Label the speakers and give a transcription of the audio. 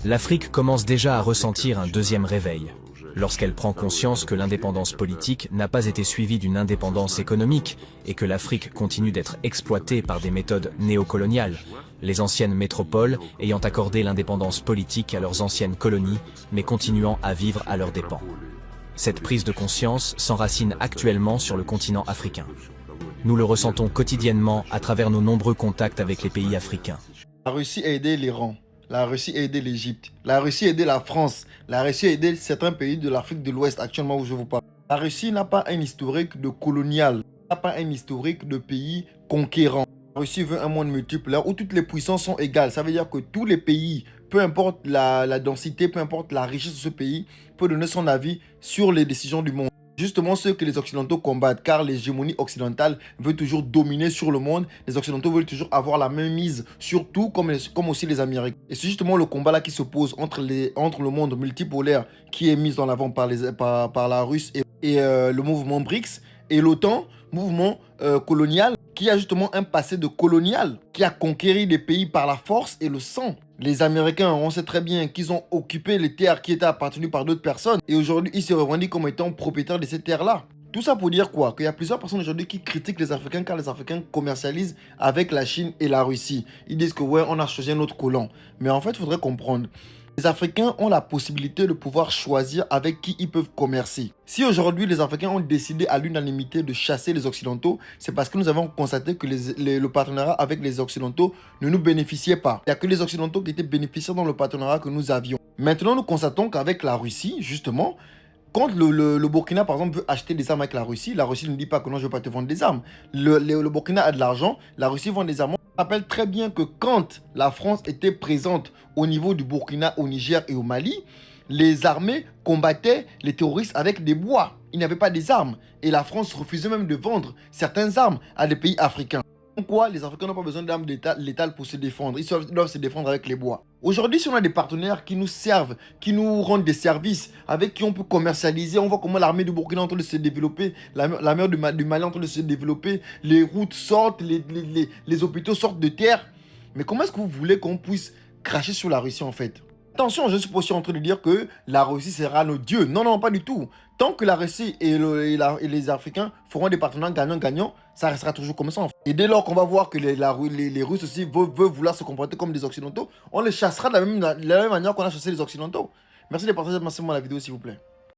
Speaker 1: L'Afrique commence déjà à ressentir un deuxième réveil, lorsqu'elle prend conscience que l'indépendance politique n'a pas été suivie d'une indépendance économique et que l'Afrique continue d'être exploitée par des méthodes néocoloniales, les anciennes métropoles ayant accordé l'indépendance politique à leurs anciennes colonies, mais continuant à vivre à leurs dépens. Cette prise de conscience s'enracine actuellement sur le continent africain. Nous le ressentons quotidiennement à travers nos nombreux contacts avec les pays africains.
Speaker 2: La Russie a aidé l'Iran. La Russie a aidé l'Égypte. La Russie a aidé la France. La Russie a aidé certains pays de l'Afrique de l'Ouest actuellement où je vous parle. La Russie n'a pas un historique de colonial. N'a pas un historique de pays conquérant. La Russie veut un monde multiple là où toutes les puissances sont égales. Ça veut dire que tous les pays, peu importe la densité, peu importe la richesse de ce pays, peut donner son avis sur les décisions du monde. Justement ce que les Occidentaux combattent, car l'hégémonie occidentale veut toujours dominer sur le monde. Les Occidentaux veulent toujours avoir la même mise sur tout, comme aussi les Américains. Et c'est justement le combat là qui s'oppose entre le monde multipolaire qui est mis en avant par la Russie et le mouvement BRICS et l'OTAN, mouvement colonial, qui a justement un passé de colonial, qui a conquéri des pays par la force et le sang. Les Américains, on sait très bien qu'ils ont occupé les terres qui étaient appartenues par d'autres personnes. Et aujourd'hui, ils se revendiquent comme étant propriétaires de ces terres-là. Tout ça pour dire quoi? Qu'il y a plusieurs personnes aujourd'hui qui critiquent les Africains car les Africains commercialisent avec la Chine et la Russie. Ils disent que ouais, on a choisi un autre colon. Mais en fait, il faudrait comprendre. Les Africains ont la possibilité de pouvoir choisir avec qui ils peuvent commercer. Si aujourd'hui les Africains ont décidé à l'unanimité de chasser les Occidentaux, c'est parce que nous avons constaté que le partenariat avec les Occidentaux ne nous bénéficiait pas. Il n'y a que les Occidentaux qui étaient bénéficiaires dans le partenariat que nous avions. Maintenant, nous constatons qu'avec la Russie, justement, quand le Burkina, par exemple, veut acheter des armes avec la Russie ne dit pas que non, je ne veux pas te vendre des armes. Le Burkina a de l'argent, la Russie vend des armes. Je me rappelle très bien que quand la France était présente au niveau du Burkina, au Niger et au Mali, les armées combattaient les terroristes avec des bois. Il n'y avait pas des armes. Et la France refusait même de vendre certaines armes à des pays africains. Pourquoi les Africains n'ont pas besoin d'armes létales pour se défendre? Ils doivent se défendre avec les bois. Aujourd'hui, si on a des partenaires qui nous servent, qui nous rendent des services, avec qui on peut commercialiser, on voit comment l'armée du Burkina est en train de se développer, la mer du Mali est en train de se développer, les routes sortent, les hôpitaux sortent de terre. Mais comment est-ce que vous voulez qu'on puisse cracher sur la Russie en fait? Attention, je suis pas aussi en train de dire que la Russie sera nos dieux. Non, non, pas du tout. Tant que la Russie et les Africains feront des partenaires gagnants-gagnants, ça restera toujours comme ça. En fait. Et dès lors qu'on va voir que les Russes aussi veulent vouloir se comporter comme des Occidentaux, on les chassera de la même manière qu'on a chassé les Occidentaux. Merci de partager massivement la vidéo, s'il vous plaît.